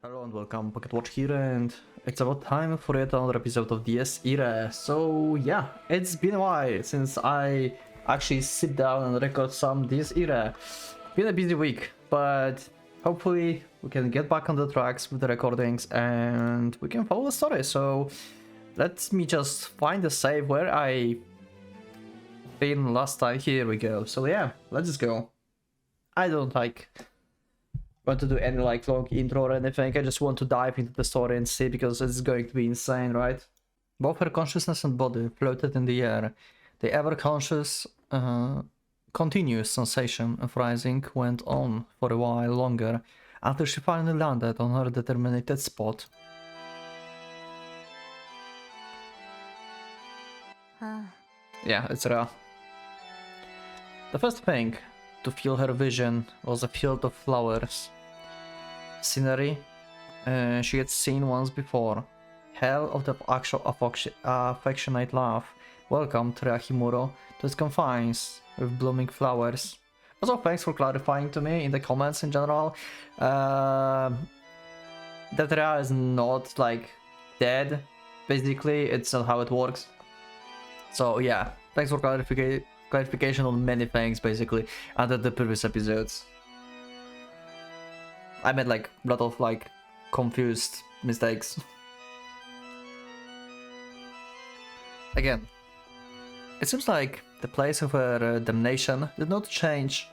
Hello and welcome, PocketWatch here, and it's about time for yet another episode of DS irae. So yeah, it's been a while since I actually sit down and record some DS irae. Been a busy week, but hopefully we can get back on the tracks with the recordings and we can follow the story. So let me just find the save where I been last time. Here we go. So yeah, let's just go. I don't want to do any long intro or anything. I just want to dive into the story and see, because it's going to be insane, right? Both her consciousness and body floated in the air. The ever-conscious, continuous sensation of rising went on for a while longer, until she finally landed on her determined spot. Yeah, it's real. The first thing to fill her vision was a field of flowers. Scenery she had seen once before. Hell of the actual affectionate love welcomed Ryahimuro to its confines with blooming flowers. Also, thanks for clarifying to me in the comments in general that Rhea is not dead. Basically, it's not how it works. So yeah, thanks for clarification on many things basically under the previous episodes. I made a lot of confused mistakes. Again, it seems like the place of her damnation did not change.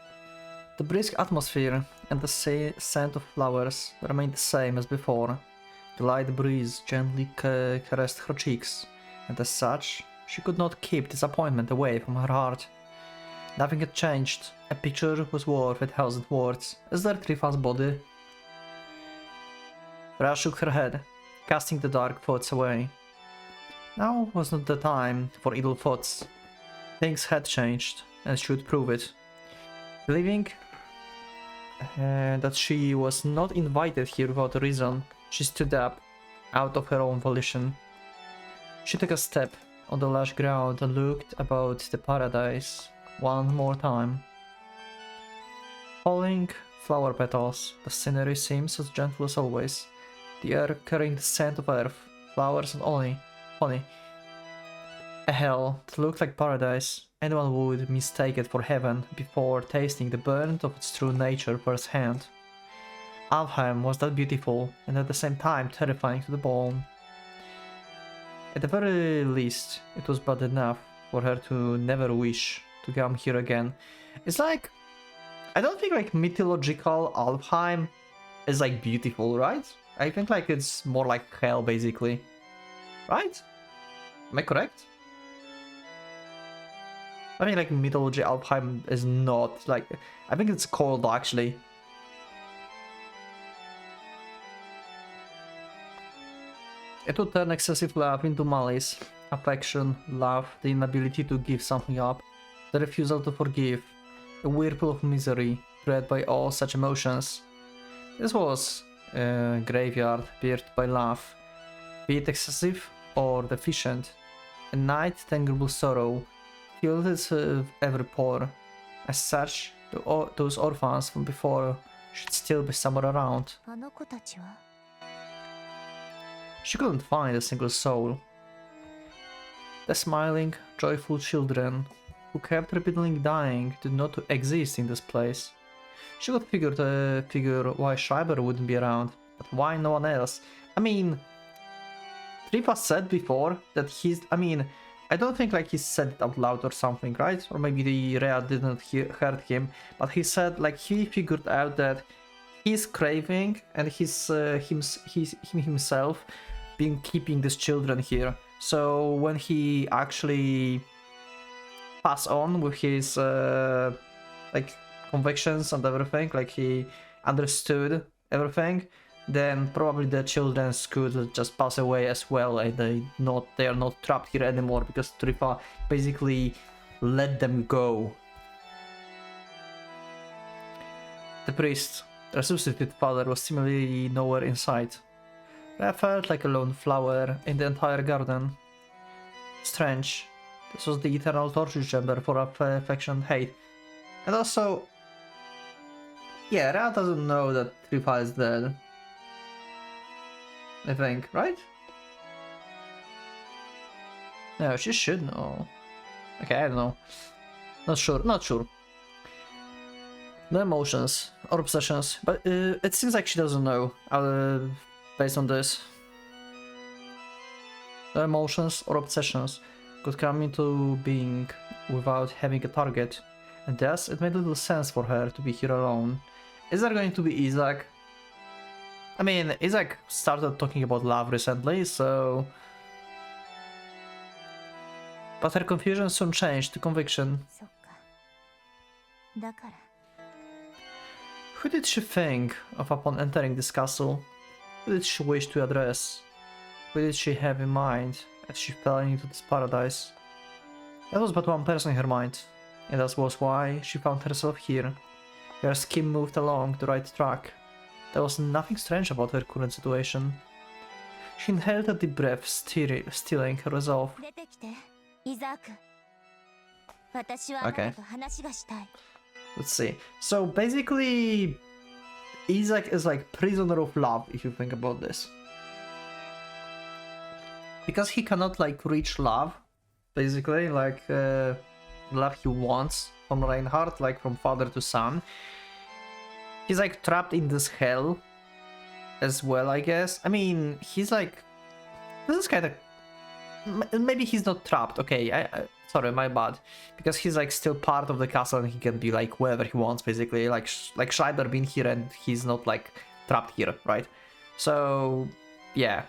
The brisk atmosphere and the scent of flowers remained the same as before. The light breeze gently caressed her cheeks, and as such, she could not keep disappointment away from her heart. Nothing had changed. A picture was worth 1,000 words. Is there Trifa's body? Rhea shook her head, casting the dark thoughts away. Now was not the time for idle thoughts. Things had changed, and she would prove it. Believing that she was not invited here without a reason, she stood up, out of her own volition. She took a step on the lush ground and looked about the paradise one more time. Falling flower petals, the scenery seems as gentle as always. The air carrying the scent of earth, flowers and honey. A hell that looked like paradise. Anyone would mistake it for heaven before tasting the burnt of its true nature firsthand. Alfheim was that beautiful and at the same time terrifying to the bone. At the very least, it was bad enough for her to never wish to come here again. It's I don't think mythological Alfheim is beautiful, right? I think it's more like hell basically. Right? Am I correct? I mean mythology Alfheim is not I think it's cold actually. It would turn excessive love into malice, affection, love, the inability to give something up, the refusal to forgive, a whirlpool of misery bred by all such emotions. This was a graveyard pierced by love, be it excessive or deficient. A night tangible sorrow filled its every pore. As such, those orphans from before should still be somewhere around. She couldn't find a single soul. The smiling, joyful children who kept repeatedly dying did not exist in this place. She could figure why Schreiber wouldn't be around, but why no one else? I mean, Trifa said before that I don't think he said it out loud or something, right? Or maybe the Rhea didn't heard him, but he said he figured out that his craving and himself been keeping these children here. So when he actually passed on with his convictions and everything, he understood everything, then probably the children could just pass away as well, and they are not trapped here anymore because Trifa basically let them go. The priest, resuscitated father, was seemingly nowhere in sight. Rhea felt like a lone flower in the entire garden. Strange. This was the eternal torture chamber for affection and hate. And also, yeah, Rhea doesn't know that Trifa is dead. I think, right? No, she should know. Okay, I don't know. Not sure, not sure. No emotions or obsessions, but it seems like she doesn't know, based on this. No emotions or obsessions could come into being without having a target, and thus it made little sense for her to be here alone. Is there going to be Isaac? I mean, Isaac started talking about love recently, so... But her confusion soon changed to conviction. Who did she think of upon entering this castle? Who did she wish to address? Who did she have in mind as she fell into this paradise? There was but one person in her mind, and that was why she found herself here. Her scheme moved along the right track. There was nothing strange about her current situation. She inhaled a deep breath, stealing her resolve. Okay. Let's see. So basically, Isaac is like prisoner of love, if you think about this. Because he cannot like reach love, basically, like love he wants from Reinhardt, like from father to son. He's like trapped in this hell as well, I guess. I mean, he's like... This is kind of... Maybe he's not trapped, okay, sorry, my bad. Because he's like still part of the castle and he can be like wherever he wants, basically. Like Schreiber been here and he's not like trapped here, right? So, yeah.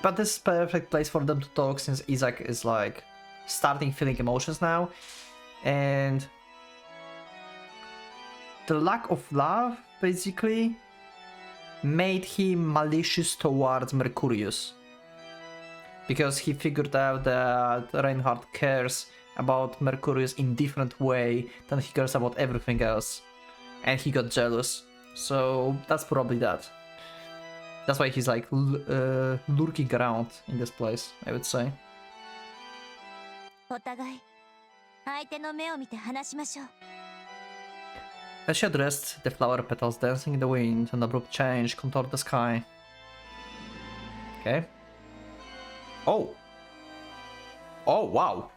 But this is perfect place for them to talk since Isaac is like starting feeling emotions now. And the lack of love, basically, made him malicious towards Mercurius. Because he figured out that Reinhardt cares about Mercurius in different way than he cares about everything else. And he got jealous. So that's probably that. That's why he's like lurking around in this place, I would say. As she addressed, the flower petals dancing in the wind, an abrupt change contoured the sky. Okay. Oh! Oh, wow!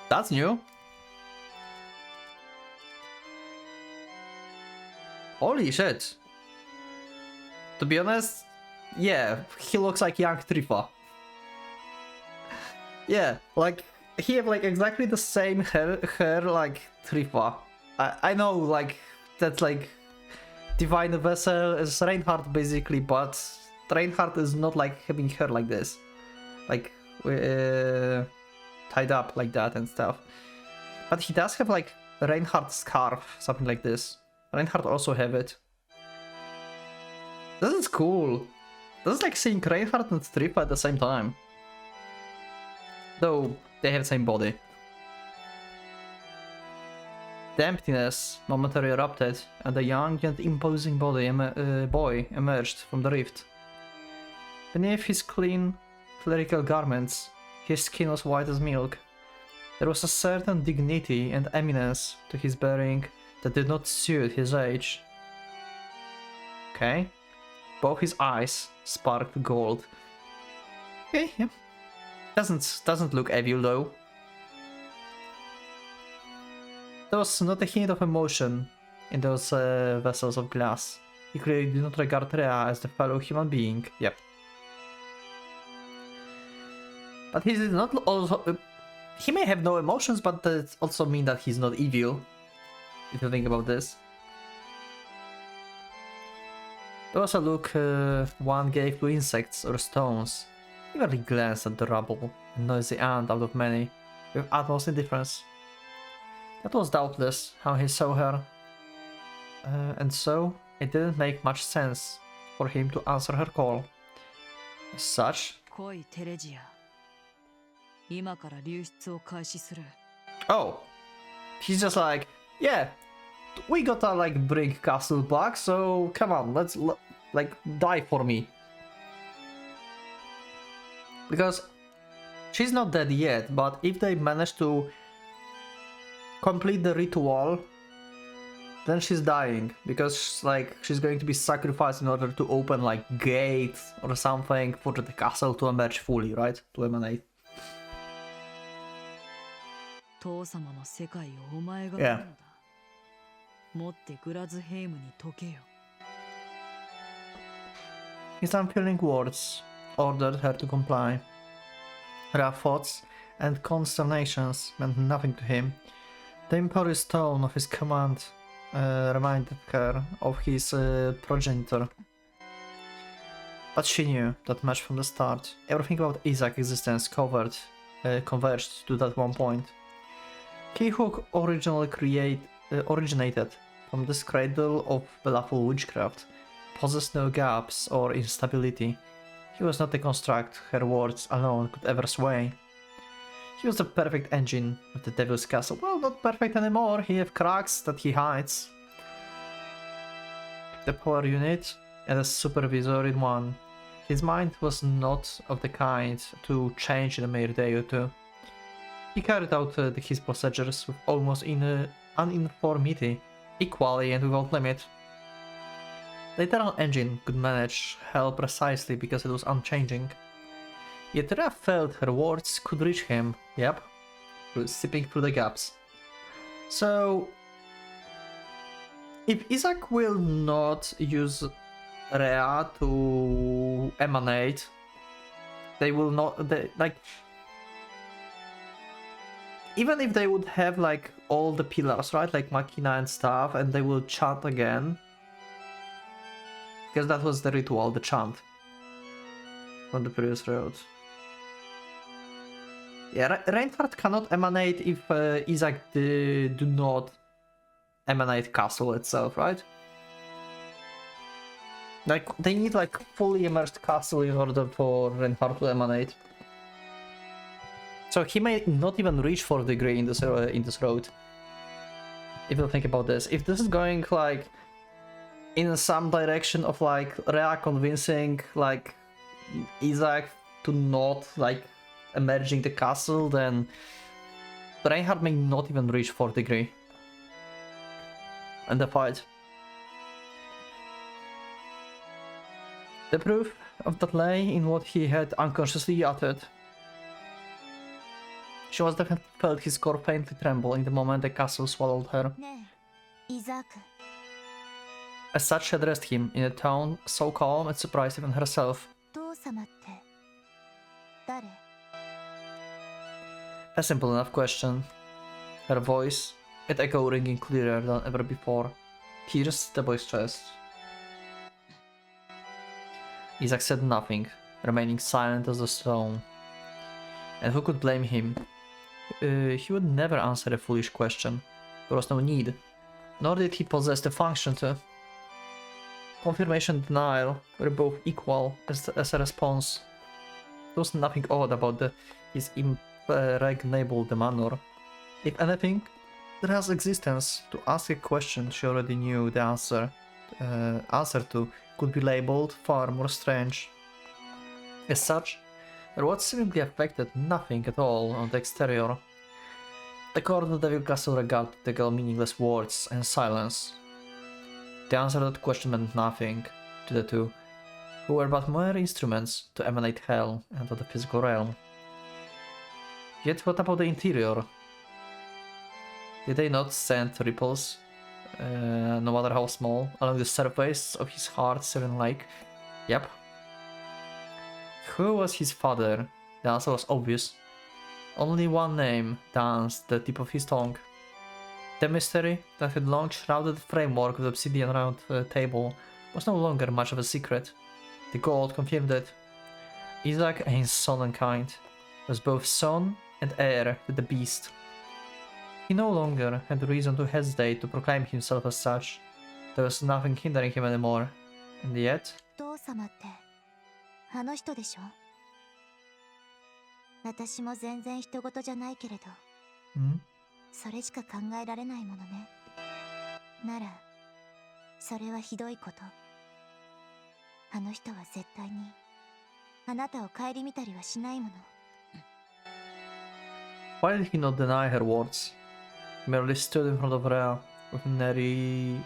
That's new! Holy shit! To be honest, yeah, he looks like young Trifa. Yeah, like, he have like exactly the same hair like Trifa. I know, like, that's like Divine Vessel is Reinhardt basically, but Reinhardt is not like having hair like this. Like, tied up like that and stuff. But he does have like Reinhardt scarf, something like this. Reinhardt also have it. This is cool. This is like seeing Reinhardt and Trifa at the same time. Though they have the same body. The emptiness momentarily erupted, and a young and imposing boy emerged from the rift. Beneath his clean, clerical garments, his skin was white as milk. There was a certain dignity and eminence to his bearing that did not suit his age. Okay. Both his eyes sparkled gold. Okay, yeah. Doesn't look evil though. There was not a hint of emotion in those vessels of glass. He clearly did not regard Rhea as the fellow human being. Yep. But he did not also... he may have no emotions, but that also mean that he's not evil. If you think about this. There was a look one gave to insects or stones. He merely glanced at the rubble, a noisy ant out of many, with utmost indifference. That was doubtless how he saw her, and so it didn't make much sense for him to answer her call. As such... Oh! He's just like, yeah, we gotta like bring castle back, so come on, let's like die for me. Because she's not dead yet, but if they manage to complete the ritual, then she's dying because like she's going to be sacrificed in order to open like gate or something for the castle to emerge fully, right? To emanate. 父様の世界をお前が Yeah. 持ってグラズヘイムに解けよ。 His unfeeling words ordered her to comply. Her thoughts and consternations meant nothing to him. The imperious tone of his command reminded her of his progenitor. But she knew that much from the start. Everything about Isaac's existence converged to that one point. He who originally originated from this cradle of baleful witchcraft possessed no gaps or instability. He was not a construct her words alone could ever sway. He was the perfect engine of the Devil's Castle. Well, not perfect anymore, he has cracks that he hides. The power unit and a supervisory one. His mind was not of the kind to change in a mere day or two. He carried out his procedures with almost uniformity, equally and without limit. The eternal engine could manage hell precisely because it was unchanging. Yet Rhea felt her words could reach him, yep, sipping through the gaps. So, if Isaac will not use Rhea to emanate, they will not, even if they would have like all the pillars, right, like Machina and stuff, and they will chant again, because that was the ritual, the chant from the previous road. Yeah, Reinhardt cannot emanate if Isaac do not emanate castle itself, right? Like, they need like fully immersed castle in order for Reinhardt to emanate. So he may not even reach 4th degree in this road. If you think about this, if this is going like in some direction of like Rhea convincing like Isaac to not like emerging the castle, then Reinhardt may not even reach 4th degree in the fight. The proof of that lay in what he had unconsciously uttered. She was definitely felt his core faintly tremble in the moment the castle swallowed her. As such, she addressed him in a tone so calm it surprised even herself. A simple enough question. Her voice, it echoed ringing clearer than ever before, pierced the boy's chest. Isaac said nothing, remaining silent as a stone. And who could blame him? He would never answer a foolish question. There was no need, nor did he possess the function to. Confirmation and denial were both equal as a response. There was nothing odd about his impregnable demeanor. If anything, Rhea's existence to ask a question she already knew the answer to could be labeled far more strange. As such, her words seemingly affected nothing at all on the exterior. The core of the Devil Castle regarded the girl meaningless words and silence. The answer to that question meant nothing to the two, who were but mere instruments to emanate hell into the physical realm. Yet what about the interior? Did they not send ripples, no matter how small, along the surface of his heart-searing lake? Yep. Who was his father? The answer was obvious. Only one name danced the tip of his tongue. The mystery that had long shrouded the framework of the obsidian round table was no longer much of a secret. The gold confirmed it. Isaac and his son and kind was both son and heir to the beast. He no longer had reason to hesitate to proclaim himself as such. There was nothing hindering him anymore. And yet... あの人でしょ。私も全然人事じゃないけれど、それしか考えられないものね。なら、それはひどいこと。あの人は絶対にあなたを顧みたりはしないもの。Why did he not deny her words? He merely stood in front of Rhea, with nary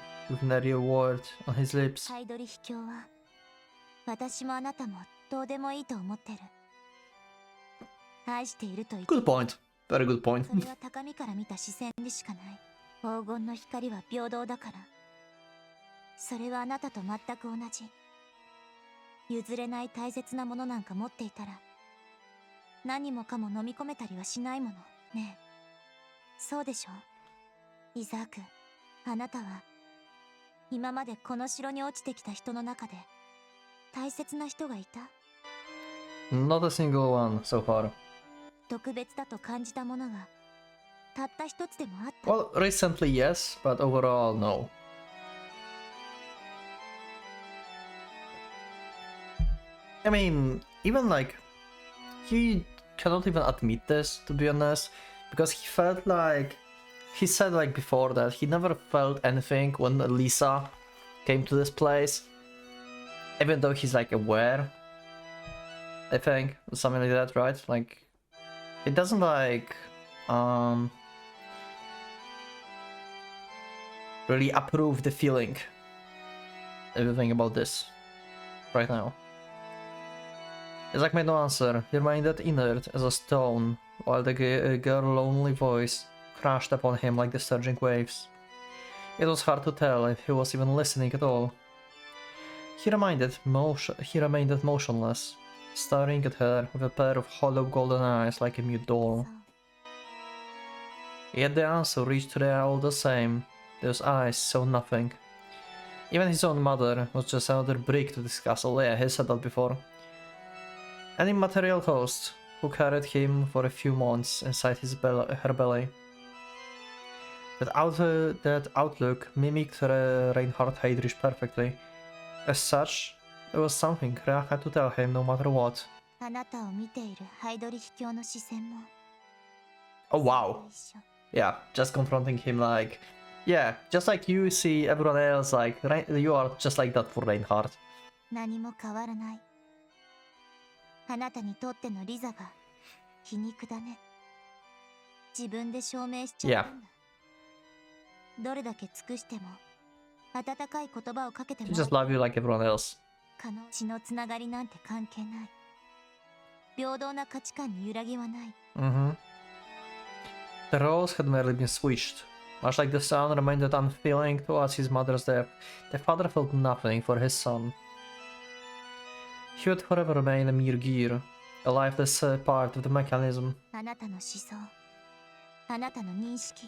a word on his lips. ハイドリ秘境は私もあなたもどうでもいいと思ってる。愛していると言って Good point. Very good point. それは高みから見た視線でしかない。黄金の光は平等だから。それはあなたと全く同じ。譲れない大切なものなんか持っていたら何もかも飲み込めたりはしないものねえ。そうでしょイザーク。あなたは今までこの城に落ちてきた人の中で大切な人がいた？ Not a single one so far. 特別だと感じたものがたった一つでもあった？ Well, recently yes, but overall no. I mean, even like, he cannot even admit this, to be honest, because he felt like, he said like before that he never felt anything when Lisa came to this place, even though he's like aware, I think, something like that, right? Like, it doesn't like, really approve the feeling, everything about this, right now. Isaac made no answer. He remained inert as a stone, while the girl's lonely voice crashed upon him like the surging waves. It was hard to tell if he was even listening at all. He remained motionless, staring at her with a pair of hollow golden eyes like a mute doll. Yet the answer reached Rhea all the same. Those eyes saw nothing. Even his own mother was just another brick to this castle. Yeah, he said that before. An immaterial host who carried him for a few months inside her belly. That outlook mimicked Reinhard Heydrich perfectly. As such, there was something Rhea had to tell him no matter what. Oh wow. Yeah, just confronting him like, yeah, just like you see everyone else, like, you are just like that for Reinhard. 何も変わらない。あなたにとってのリザが皮肉だね。自分で証明しちゃったんだ。どれだけ尽くしても温かい言葉をかけても She just love you like everyone else. 血のつながりなんて関係ない。平等な価値観に揺らぎはない。The roles had merely been switched. Much like the son remained unfeeling towards his mother's death, the father felt nothing for his son. He would forever remain a mere gear, a lifeless part of the mechanism. あなたの思想、あなたの認識、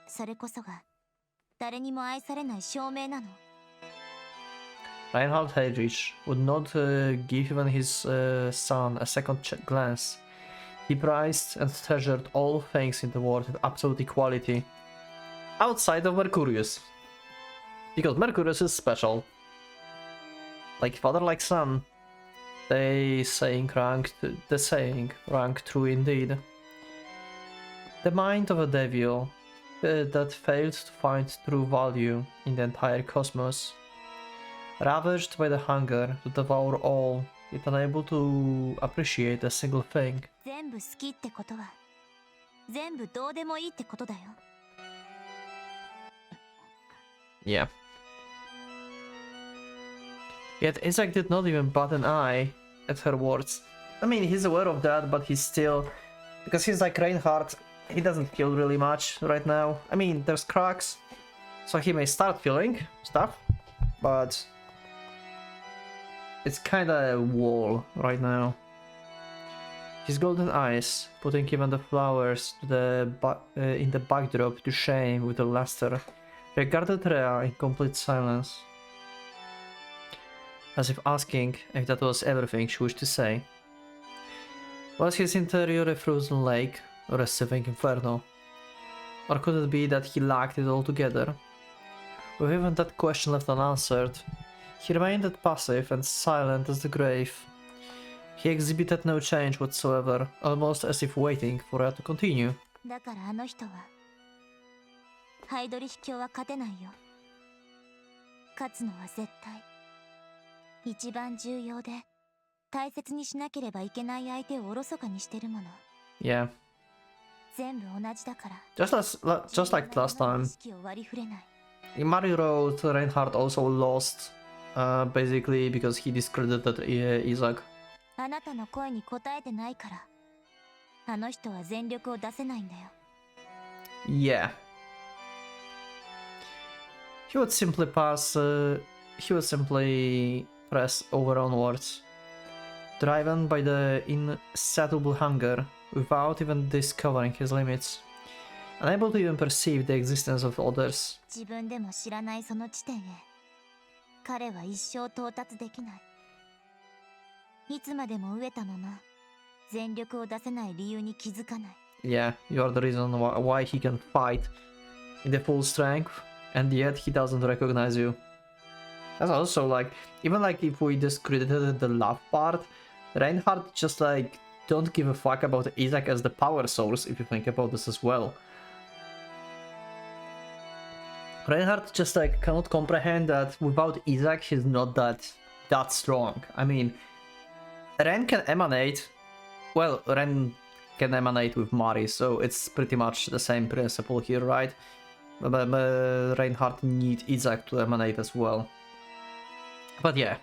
それこそが誰にも愛されない証明なの。Reinhard Heydrich would not give even his son a second glance. He prized and treasured all things in the world with absolute equality, outside of Mercurius, because Mercurius is special. Like father, like son. The saying rang true indeed. The mind of a devil that failed to find true value in the entire cosmos, ravaged by the hunger to devour all, yet unable to appreciate a single thing. 全部好きってことは全部どうでもいいってことだよ。Yeah. Yet Isaac did not even bat an eye at her words. I mean, he's aware of that, but he's still... Because he's like Reinhardt, he doesn't feel really much right now. I mean, there's cracks, so he may start feeling stuff, but... It's kinda a wall right now. His golden eyes, putting even the flowers in the backdrop to shame with the luster, regarded Rhea in complete silence, as if asking if that was everything she wished to say. Was his interior a frozen lake or a seething inferno? Or could it be that he lacked it altogether? With even that question left unanswered, he remained passive and silent as the grave. He exhibited no change whatsoever, almost as if waiting for her to continue. だからあの人はハイドリヒ教は勝てないよ。勝つのは絶対。一番重要で大切にしなければいけない相手をおろそかにしてるもの。Yeah. Just like last time, Mari wrote Reinhardt also lost, basically because he discredited Isaac. あなたの声に応えてないから、あの人は全力を出せないんだよ。Yeah. He would simply press over onwards, driven by the insatiable hunger, without even discovering his limits, unable to even perceive the existence of others. 自分でも知らないその地点へ、彼は一生到達できない。いつまでも飢えたまま、全力を出せない理由に気づかない。Yeah, you are the reason why he can fight in the full strength, and yet he doesn't recognize you. That's also like, even like if we discredited the love part, Reinhardt just like don't give a fuck about Isaac as the power source, if you think about this as well. Reinhardt just like cannot comprehend that without Isaac he's not that strong. I mean, Ren can emanate, well, Ren can emanate with Mari, so it's pretty much the same principle here, right? But Reinhardt need Isaac to emanate as well. But yeah,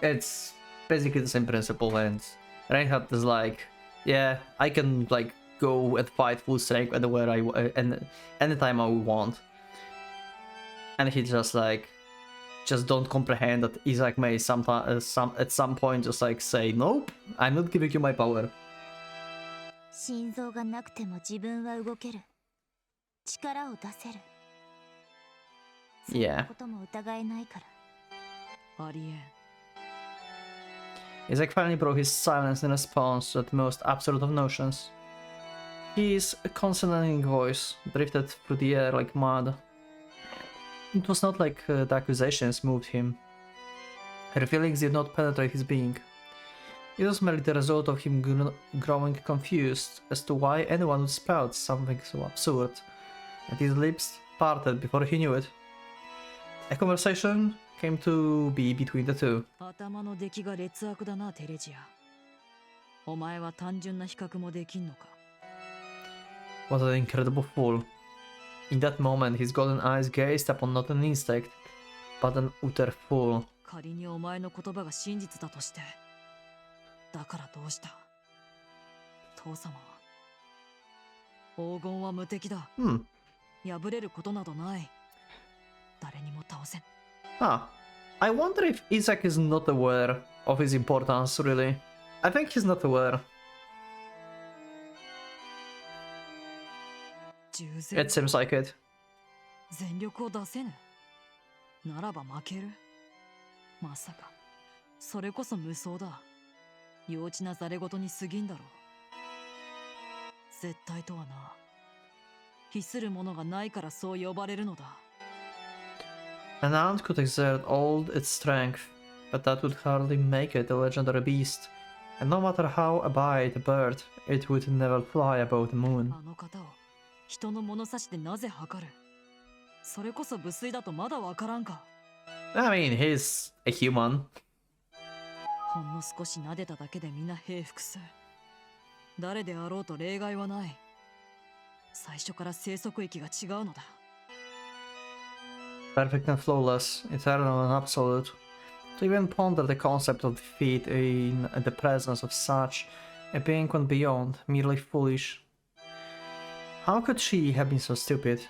it's basically the same principle, and Reinhardt is like, yeah, I can like go and fight full strength anywhere and anytime I want. And he just like, just don't comprehend that Isaac may at some point just like say, nope, I'm not giving you my power. 心臓がなくても自分は動ける。力を出せる。そんなことも疑えないから。ありえん。Isaac finally broke his silence in response to the most absurd of notions. His consonant voice drifted through the air like mud. It was not like the accusations moved him. Her feelings did not penetrate his being. It was merely the result of him growing confused as to why anyone would spout something so absurd, and his lips parted before he knew it. A conversation came to be between the two. 頭の出来が劣悪だな、テレジア。お前は単純な比較もできんのか。What an incredible fool. In that moment, his golden eyes gazed upon not an insect, but an utter fool. 仮にお前の言葉が真実だとして、だからどうした？父様は。黄金は無敵だ。破れることなどない。誰にも倒せん。I wonder if Isaac is not aware of his importance, really. I think he's not aware. It seems like it. 全力を出せぬ。ならば負ける。まさか、それこそ無双だ。幼稚なざれ言に過ぎんだろう。絶対とはな。非するものがないからそう呼ばれるのだ。An ant could exert all its strength, but that would hardly make it a legendary beast. And no matter how abide a bird, it would never fly above the moon. あの方を人の物差しでなぜ測る？それこそ無粋だとまだわからんか。I mean, he's a human. ほんの少し撫でただけで皆平服す。誰であろうと例外はない。最初から生息域が違うのだ。Perfect and flawless, eternal and absolute. To even ponder the concept of defeat in the presence of such a being went beyond merely foolish. How could she have been so stupid?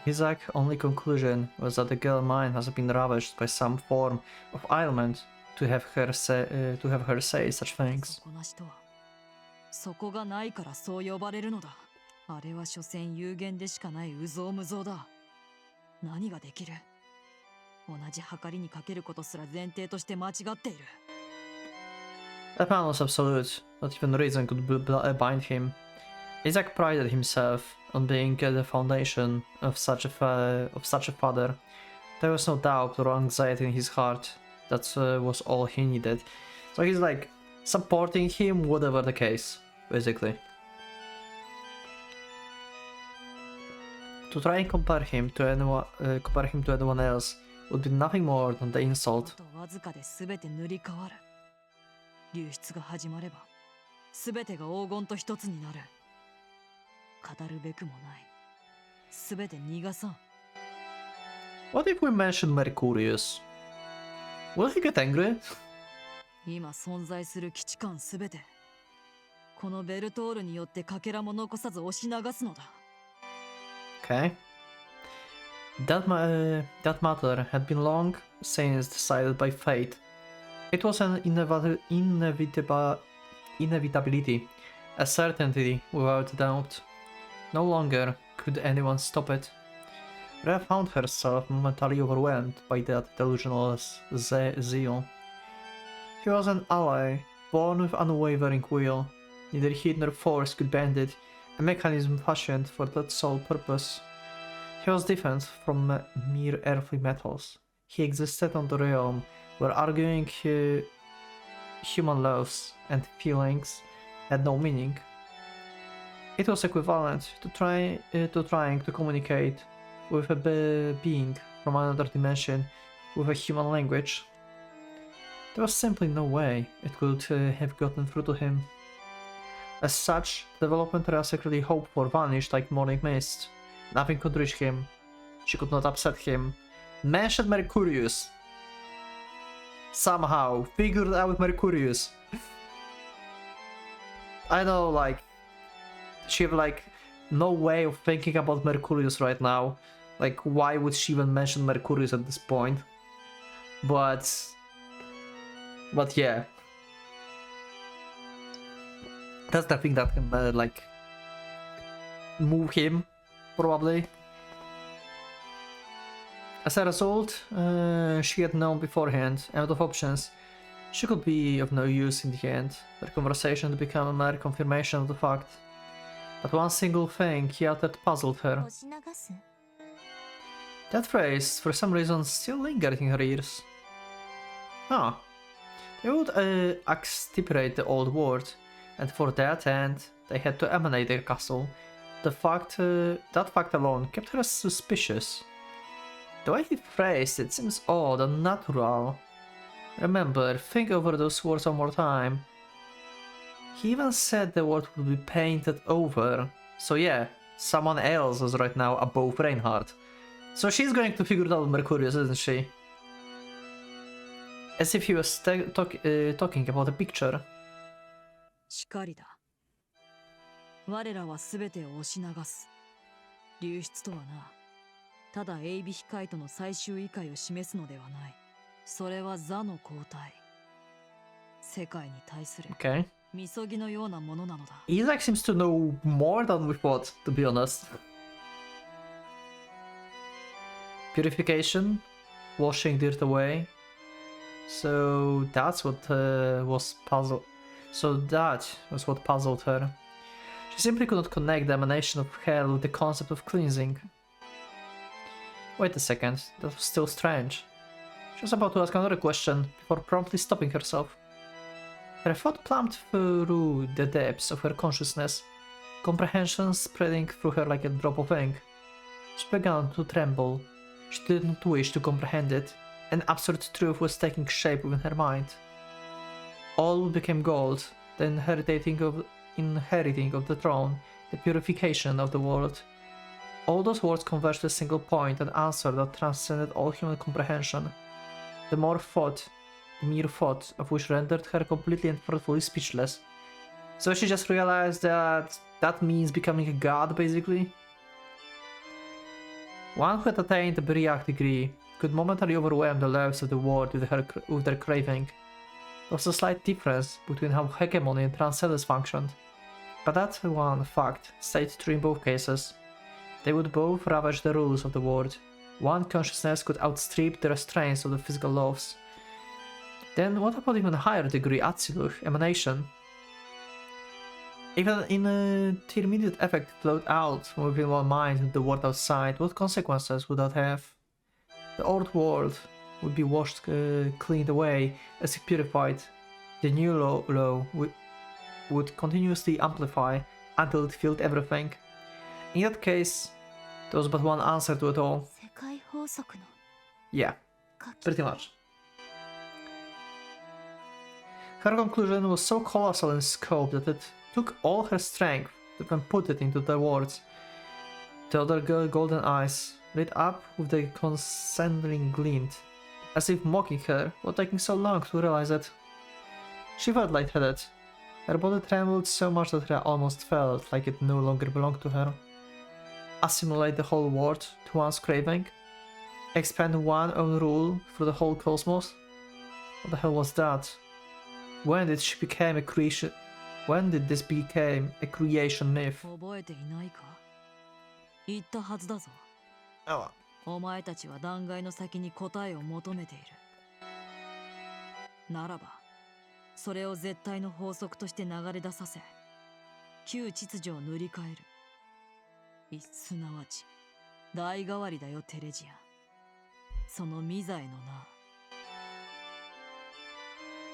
His only conclusion was that the girl's mind has been ravished by some form of ailment to have her say such things. そこがないからそう呼ばれるのだ。あれは所詮有限でしかないうぞうむぞうだ。何ができる？同じ計りにかけることすら前提として間違っている。That man was absolute, not even reason could bind him. Isaac prided himself on being the foundation of such a father. There was no doubt or anxiety in his heart. That was all he needed. So he's like supporting him, whatever the case, basically. To try and compare him to anyone else would be nothing more than the insult. わずかで全て塗り替わる。流出が始まれば、全てが黄金と一つになる。語るべくもない。すべて逃がさん。What if we mention Mercurius? Will he get angry? 今存在する基地艦すべて、このベルトールによってかけらも残さず押し流すのだ。Okay. That matter had been long since decided by fate. It was an inevitability, a certainty without doubt. No longer could anyone stop it. Rhea found herself mentally overwhelmed by that delusional zeal. He was an ally, born with unwavering will. Neither heat nor force could bend it, a mechanism fashioned for that sole purpose. He was different from mere earthly metals. He existed on the realm where arguing human loves and feelings had no meaning. It was equivalent to trying to communicate with a being from another dimension with a human language. There was simply no way it could have gotten through to him. As such, the development Rhea secretly hoped for vanished like morning mist. Nothing could reach him. She could not upset him. Mentioned Mercurius. Somehow figured out Mercurius. I know, like, she have like no way of thinking about Mercurius right now. Like, why would she even mention Mercurius at this point? But yeah, that's the thing that can like move him, probably. As a result, she had known beforehand, out of options, she could be of no use in the end. Their conversation had become a mere confirmation of the fact. But one single thing he uttered puzzled her. That phrase, for some reason, still lingered in her ears. Ah, they would extirpate the old world, and for that end, they had to emanate their castle. That fact alone kept her suspicious. The way he phrased it seems odd and natural. Remember, think over those words one more time. He even said the word would be painted over. So yeah, someone else is right now above Reinhardt. So she's going to figure it out Mercurius, isn't she? As if he was talking about a picture. しかりだ。我らはすべてを押し流す。流出とはな、ただエイビヒカイトの最終異界を示すのではない。それは座の交代。世界に対する。Okay. みそぎのようなものなのだ。Isaac seems to know more than we thought, to be honest. Purification, washing dirt away. So that's what was puzzled. So that was what puzzled her. She simply could not connect the emanation of hell with the concept of cleansing. Wait a second, that was still strange. She was about to ask another question before promptly stopping herself. Her thought plumbed through the depths of her consciousness, comprehension spreading through her like a drop of ink. She began to tremble. She did not wish to comprehend it. An absurd truth was taking shape within her mind. All became gold, the inheriting of the throne, the purification of the world. All those words converged to a single point, an answer that transcended all human comprehension. The mere thought of which rendered her completely and thoughtfully speechless. So she just realized that that means becoming a god, basically. One who had attained the Biriac degree could momentarily overwhelm the lives of the world with their craving. There was a slight difference between how hegemony and transcendence functioned, but that one fact stayed true in both cases. They would both ravage the rules of the world. One consciousness could outstrip the restraints of the physical laws. Then what about even higher degree Atsiluch, emanation? Even in the immediate effect flowed out from within one mind to the world outside, what consequences would that have? The old world would be washed cleaned away as if purified. The new law would continuously amplify until it filled everything. In that case, there was but one answer to it all. Yeah, pretty much. Her conclusion was so colossal in scope that it took all her strength to then put it into the words. The other golden eyes lit up with the concentrating glint, as if mocking her for taking so long to realize it. She felt lightheaded. Her body trembled so much that her almost felt like it no longer belonged to her. Assimilate the whole world to one's craving? Expand one own rule through the whole cosmos? What the hell was that? When did she become a creation? When did this become a creation myth? Oh. お前たちは断崖の先に答えを求めている。ならば、それを絶対の法則として流れ出させ、旧秩序を塗り替える。すなわち、代替わりだよテレジアン。そのミザへのな。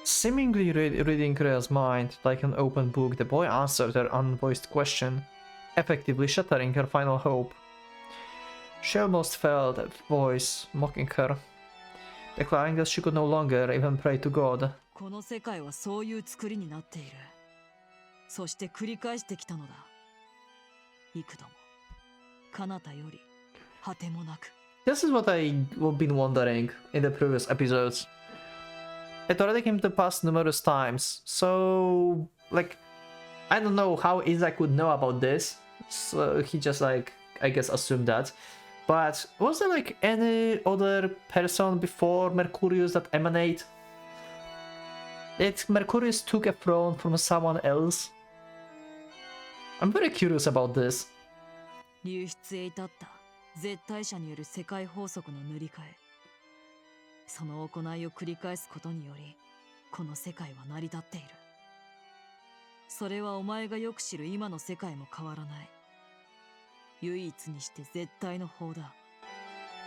Seemingly reading Rhea's mind like an open book, the boy answered her unvoiced question, effectively shattering her final hope. She almost felt a voice mocking her, declaring that she could no longer even pray to God. この世界はそういう作りになっている。そして繰り返してきたのだ。幾度も、彼方より果てもなく。This is what I've been wondering in the previous episodes. It already came to pass numerous times, so like I don't know how Isaac would know about this. So he just like I guess assumed that. But was there like any other person before Mercurius that emanate? Did Mercurius took a throne from someone else? I'm very curious about this. 流出へ至った絶対者による世界法則の塗り替え。その行いを繰り返すことにより、この世界は成り立っている。それはお前がよく知る今の世界も変わらない。唯一にして絶対の法だ。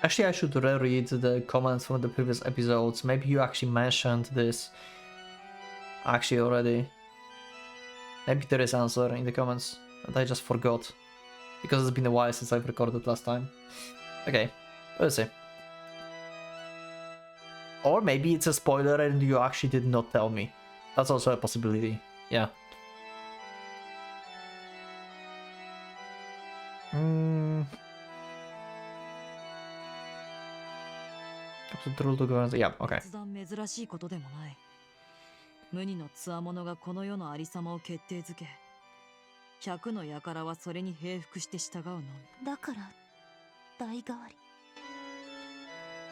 Actually, I should reread the comments from the previous episodes. Maybe you actually mentioned this actually already. Maybe there is answer in the comments, and I just forgot. Because it's been a while since I've recorded last time. Okay, we'll see. Or maybe it's a spoiler and you actually did not tell me. That's also a possibility. Yeah. Yeah, okay. 珍しいことでもない。無二の強者がこの世のありさまを決定づけ、100の輩はそれに平服して従うのみ。だから代替わり。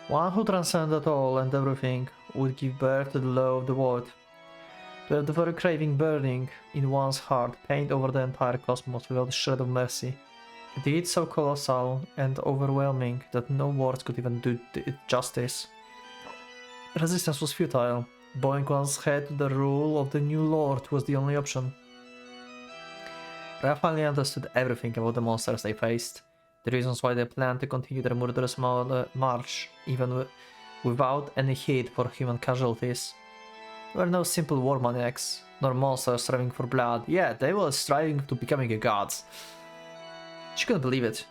One who transcended all and everything would give birth to the law of the world, to have the very craving burning in one's heart, paint over the entire cosmos without a shred of mercy. A deed so colossal and overwhelming that no words could even do it justice. Resistance was futile. Bowing one's head to the rule of the new lord was the only option. Rhea finally understood everything about the monsters they faced. The reasons why they planned to continue their murderous march, even without any heed for human casualties. They were no simple war maniacs, nor monsters striving for blood. Yeah, they were striving to becoming a god. She couldn't believe it.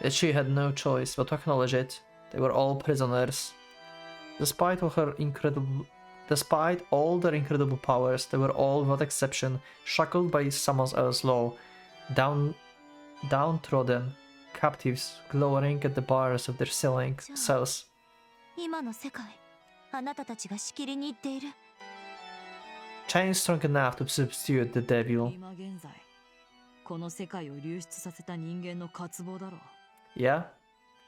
Yet she had no choice but to acknowledge it. They were all prisoners. Despite all their incredible powers, they were all, without exception, shackled by someone else's law, downtrodden, captives glowering at the bars of their cells. 今の世界、あなたたちがしきりに言っている。Chains strong enough to substitute the devil. 今現在、この世界を流出させた人間の渇望だろう。Yeah?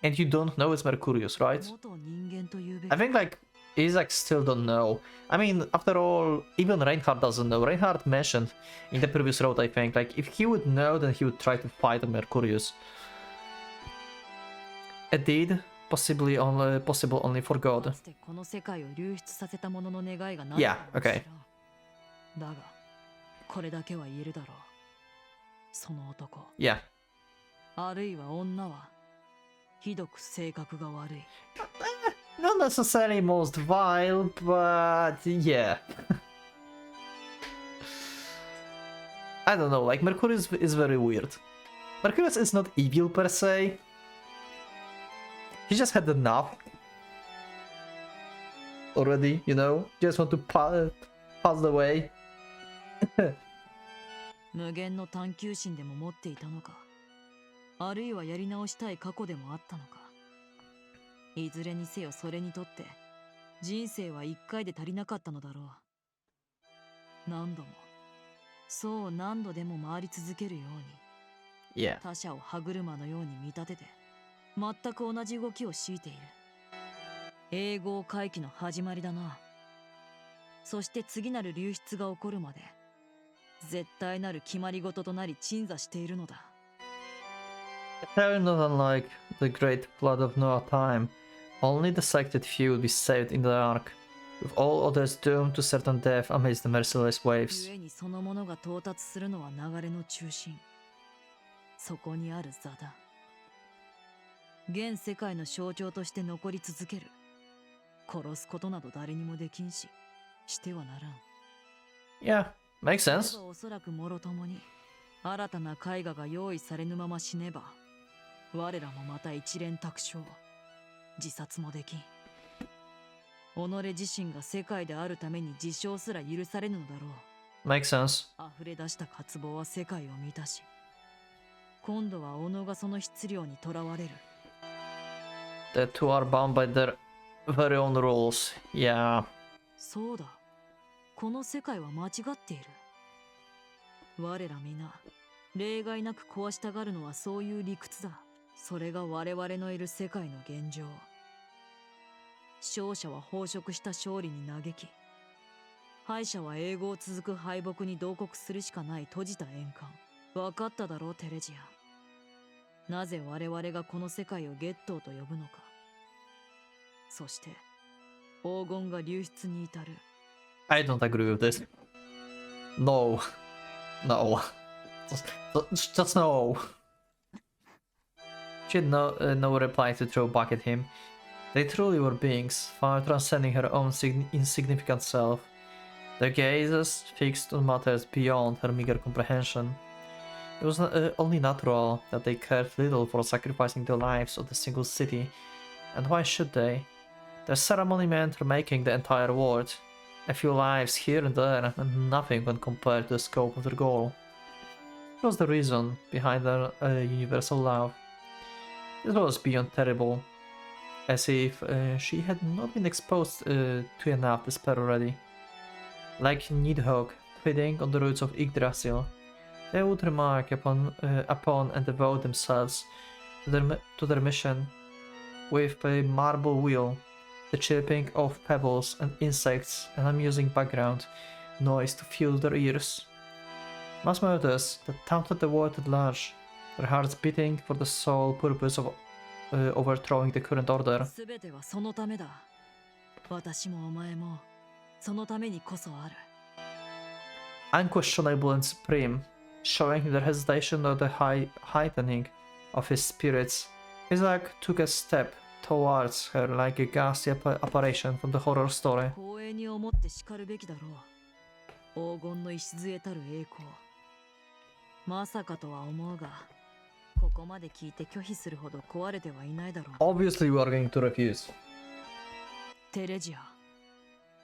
And you don't know it's Mercurius, right? 元人間というべき。I think like Isaac still don't know. I mean, after all, even Reinhardt doesn't know. Reinhardt mentioned in the previous road, I think, like if he would know, then he would try to fight Mercurius. A deed possible only for God. Yeah, okay. だが、これだけは言えるだろう。その男。Yeah. あるいは女はひどく性格が悪い。Not necessarily most vile, but yeah. I don't know, like Mercurius is very weird. Mercurius is not evil per se. He just had enough already, you know? Just want to pass the way. 無限の探求心でも持っていたのか、あるいはやり直したい過去でもあったのか。いずれにせよそれにとって人生は一回で足りなかったのだろう。何度も、そう何度でも回り続けるように、他者を歯車のように見立てて全く同じ動きを強いている。永劫回帰の始まりだな。そして次なる流出が起こるまで絶対なる決まり事となり鎮座しているのだ。They're not unlike the great flood of Noah time. Only the selected few will be saved in the ark, with all others doomed to certain death amidst the merciless waves. 故にそのものが到達するのは流れの中心。そこにある座だ。現世界の象徴として残り続ける。殺すことなど誰にもできんし、してはならん。Yeah, makes sense. おそらくもろともに新たな絵画が用意されぬまま死ねば、我らもまた一連卓勝、自殺もできん。己自身が世界であるために自傷すら許されぬのだろう。Makes sense. 溢れ出した渇望は世界を満たし、今度は己がその質量にとらわれる。The two are bound by their very own rules. Yeah. そうだ。この世界は間違っている。我ら皆、例外なく壊したがるのはそういう理屈だ。それが我々のいる世界の現状。勝者は飽食した勝利に嘆き、敗者は永劫続く敗北に同国するしかない閉じた円環。分かっただろうテレジア。なぜ我々がこの世界をゲットーと呼ぶのか。そして黄金が流出に至る。I don't agree with this. No. No. Just no. She had no reply to throw back at him. They truly were beings, far transcending her own insignificant self. Their gazes fixed on matters beyond her meager comprehension. It was only natural that they cared little for sacrificing the lives of the single city, and why should they? Their ceremony meant remaking the entire world. A few lives here and there, and nothing when compared to the scope of their goal. It was the reason behind their universal love. This was beyond terrible, as if she had not been exposed to enough despair already. Like Nidhogg feeding on the roots of Yggdrasil, they would remark upon and devote themselves to their mission with a marble wheel, the chirping of pebbles and insects, and amusing background noise to fill their ears. Mass murders that taunted the world at large, their hearts beating for the sole purpose of overthrowing the current order. 全てはそのためだ。私もお前もそのためにこそある。Unquestionable and supreme, showing their hesitation or the heightening of his spirits, Isaac took a step towards her like a ghastly apparition from the horror story. 光栄に思って叱るべきだろう。黄金の礎たる栄光。まさかとは思うが、ここまで聞いて拒否するほど壊れてはいないだろう。Obviously, we are going to refuse. テレジア、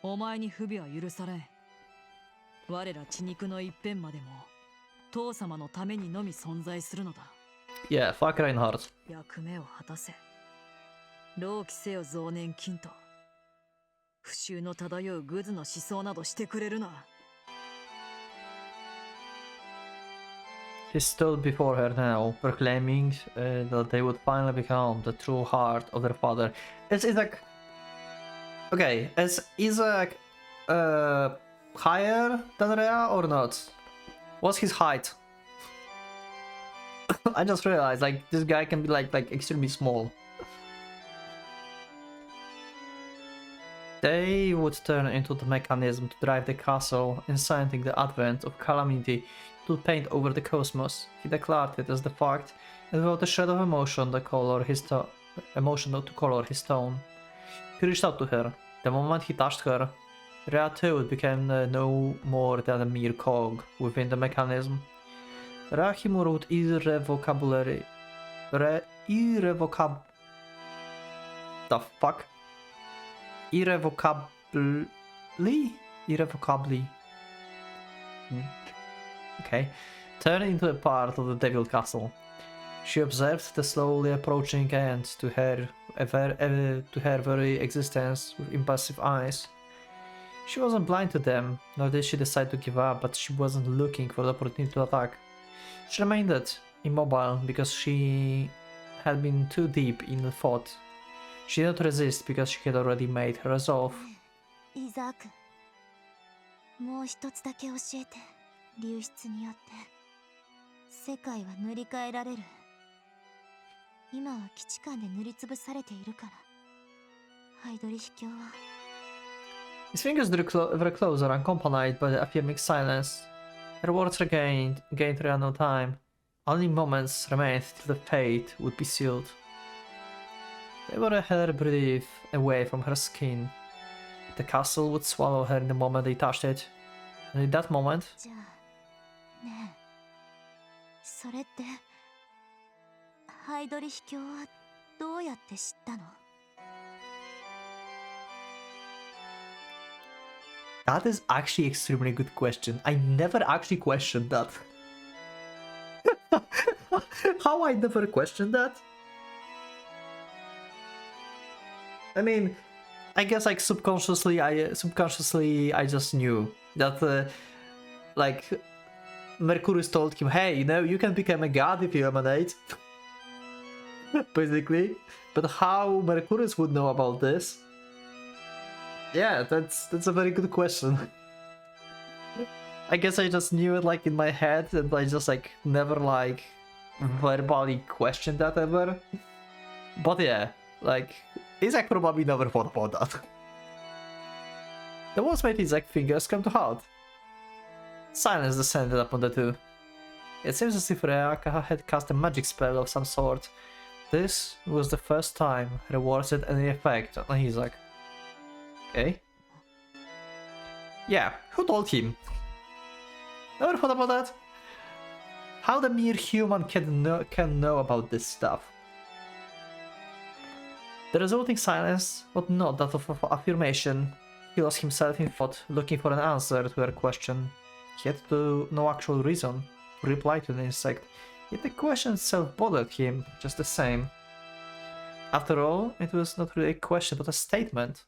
お前に不備は許されん。我ら血肉の一辺までも、父様のためにのみ存在するのだ。Yeah, fuck Reinhardt. 役目を果たせ。老気せよ増年金と。不臭の漂うグズの思想などしてくれるな。He stood before her now, proclaiming that they would finally become the true heart of their father. Is Isaac... Okay, is Isaac higher than Rhea or not? What's his height? I just realized, like, this guy can be like extremely small. They would turn into the mechanism to drive the castle, inciting the advent of calamity to paint over the cosmos. He declared it as the fact, and without a shred of emotion to color his tone. He reached out to her. The moment he touched her, Rhea too became no more than a mere cog within the mechanism. Rahimu wrote irrevocably. The fuck? Irrevocably? Okay. turned into a part of the Devil Castle. She observed the slowly approaching end to her very existence with impassive eyes. She wasn't blind to them, nor did she decide to give up, but she wasn't looking for the opportunity to attack. She remained immobile because she had been too deep in the thought. She did not resist because she had already made her resolve. イザーク、もう一つだけ教えて。流出によって世界は塗り替えられる。今は基地間で塗りつぶされているから。ハイドリ秘境は。His fingers drew ever closer, accompanied by the affirming silence. Her words gained no time. Only moments remained till the fate would be sealed. They were a hair breadth away from her skin. The castle would swallow her in the moment they touched it. And in that moment... じゃあ、ねえ、それって、ハイドリ秘境はどうやって知ったの？ That is actually an extremely good question. I never actually questioned that. How I never questioned that? I mean, I guess like subconsciously I just knew that like Mercurius told him, hey, you know, you can become a god if you emanate. Basically. But how Mercurius would know about this? Yeah, that's a very good question. I guess I just knew it like in my head and I just like never like verbally questioned that ever. But yeah, like Isaac probably never thought about that. The words made Isaac's fingers come to halt. Silence descended upon the two. It seems as if Reaka had cast a magic spell of some sort. This was the first time her words had any effect on Isaac. Okay. Yeah, who told him? Never thought about that? How the mere human can know about this stuff? The resulting silence was not that of affirmation. He lost himself in thought, looking for an answer to her question. He had no actual reason to reply to the insect, yet the question itself bothered him just the same. After all, it was not really a question but a statement.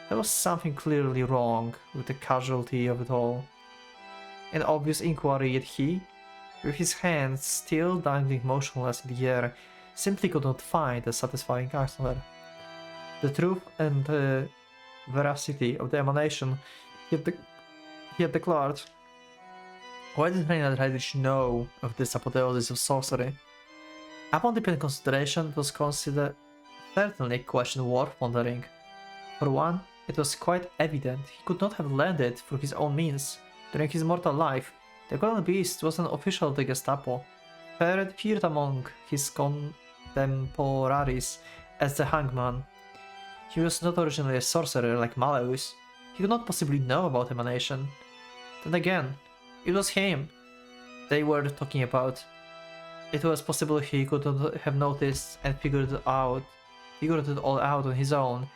There was something clearly wrong with the casualty of it all. An obvious inquiry, yet he, with his hands still dangling motionless in the air, simply could not find a satisfying answer. The truth and the veracity of the emanation he had declared. Why did Reynard Redditch know of this apotheosis of sorcery? Upon deeper consideration, it was considered certainly a question worth pondering. For one, it was quite evident he could not have learned it through his own means. During his mortal life, the Golden Beast was an official of the Gestapo, feared among his contemporaries as the Hangman. He was not originally a sorcerer like Malleus. He could not possibly know about emanation. Then again, it was him they were talking about. It was possible he could not have noticed and figured it all out on his own.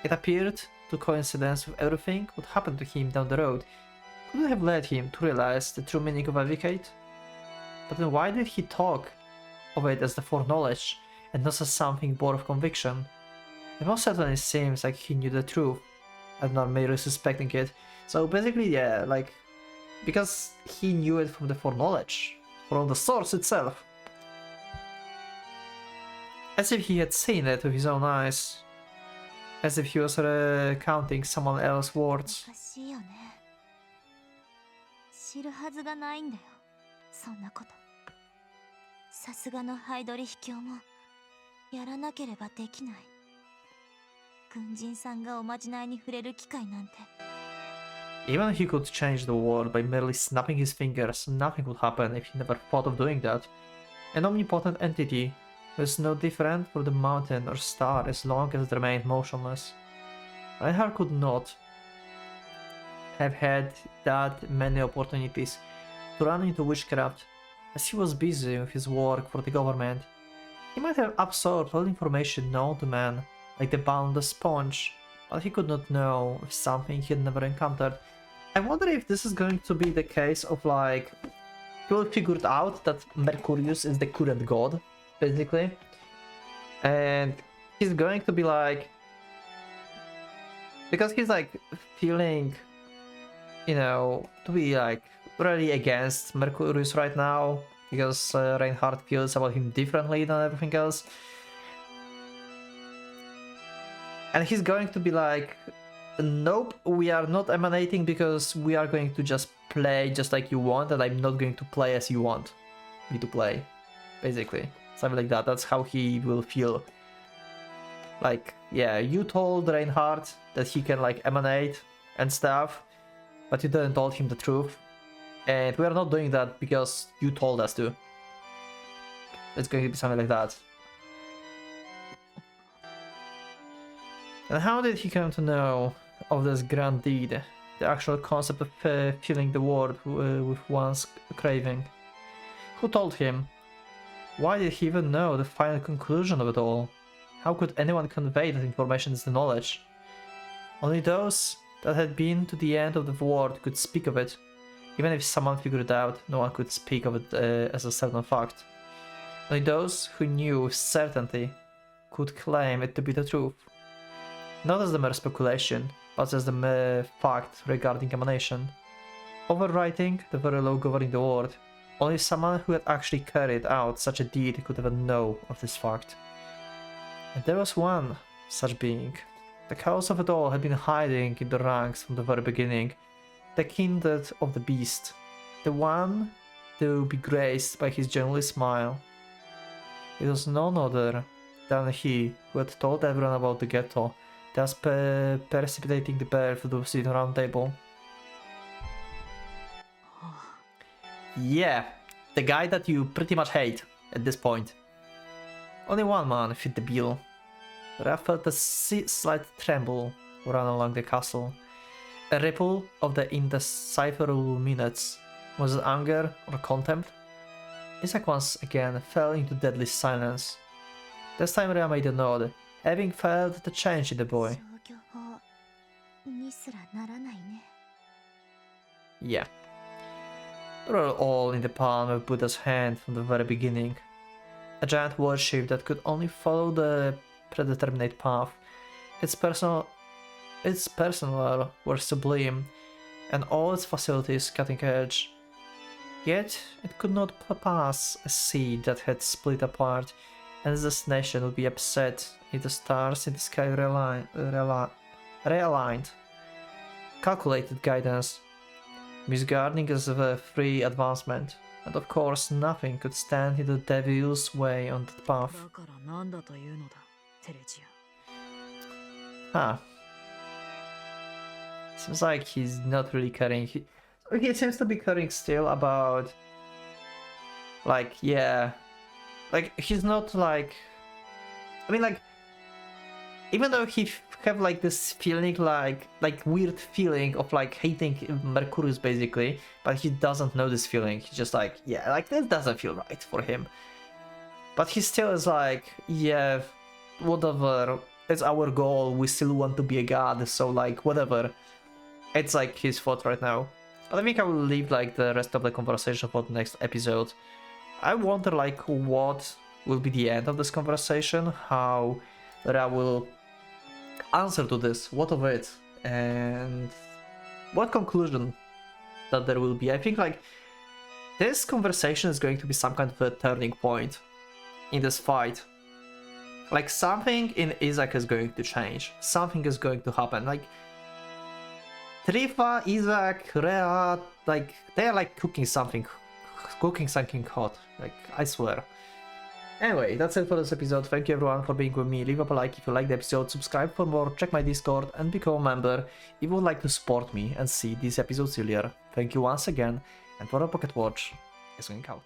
It appeared to coincidence with everything what happened to him down the road. Could it have led him to realize the true meaning of Advocate? But then why did he talk of it as the foreknowledge and not as something born of conviction? It most certainly seems like he knew the truth and not merely suspecting it. So basically, yeah, like, because he knew it from the foreknowledge, from the source itself. As if he had seen it with his own eyes. As if he was recounting someone else's words. 知るはずがないんだよ、そんなこと。さすがのハイドリ秘境もやらなければできない。軍人さんがおまじないに触れる機会なんて。Even if he could change the world by merely snapping his fingers, nothing would happen if he never thought of doing that. An omnipotent entity was no different from the mountain or star as long as it remained motionless. Reinhardt could not have had that many opportunities to run into witchcraft, as he was busy with his work for the government. He might have absorbed all information known to man, like the boundless sponge, but he could not know of something he had never encountered. I wonder if this is going to be the case of like he will figure it out that Mercurius is the current god, basically. And he's going to be like, because he's like feeling, you know, to be like really against Mercurius right now, because Reinhardt feels about him differently than everything else. And he's going to be like, nope, we are not emanating because we are going to just play just like you want, and I'm not going to play as you want me to play, basically. Something like that. That's how he will feel. Like, yeah, you told Reinhardt that he can like emanate and stuff, but you didn't told him the truth. And we are not doing that because you told us to. It's going to be something like that. And how did he come to know of this grand deed? The actual concept of filling the world with one's craving? Who told him? Why did he even know the final conclusion of it all? How could anyone convey that information as the knowledge? Only those that had been to the end of the world could speak of it. Even if someone figured it out, no one could speak of it as a certain fact. Only those who knew with certainty could claim it to be the truth. Not as the mere speculation, but as the mere fact regarding emanation. Overwriting the very law governing the world, only someone who had actually carried out such a deed could ever know of this fact. And there was one such being. The cause of it all had been hiding in the ranks from the very beginning. The kindred of the beast. The one to be graced by his genuine smile. It was none other than he who had told everyone about the ghetto, thus precipitating the birth of the Obsidian Round Table. Yeah, the guy that you pretty much hate at this point. Only one man fit the bill. Ra felt a slight tremble run along the castle. A ripple of the indecipherable minutes. Was it anger or contempt? Isaac once again fell into deadly silence. This time Ra made a nod, having felt the change in the boy. Yeah. They were all in the palm of Buddha's hand from the very beginning. A giant worship that could only follow the predetermined path. Its personnel were sublime, and all its facilities cutting edge. Yet it could not pass a seed that had split apart, and its destination would be upset if the stars in the sky realigned. Calculated guidance, misguiding as a free advancement. And of course, nothing could stand in the devil's way on that path. Huh. Seems like he's not really caring. He seems to be caring still about... Like, yeah. Like, he's not like... I mean, like... Even though he have like this feeling, like weird feeling of like hating Mercurius basically, but he doesn't know this feeling. He's just like, yeah, like this doesn't feel right for him. But he still is like, yeah, whatever. It's our goal. We still want to be a god, so like whatever. It's like his thought right now. But I think I will leave like the rest of the conversation for the next episode. I wonder like what will be the end of this conversation, how Ra will answer to this, what of it, and what conclusion that there will be. I think like this conversation is going to be some kind of a turning point in this fight. Like something in Isaac is going to change, something is going to happen. Like Trifa, Isaac, Rea, like they are like cooking something hot, like I swear. Anyway, that's it for this episode. Thank you everyone for being with me. Leave up a like if you like the episode, subscribe for more, check my Discord, and become a member if you would like to support me and see these episodes earlier. Thank you once again, and for a Pocket Watch is going out.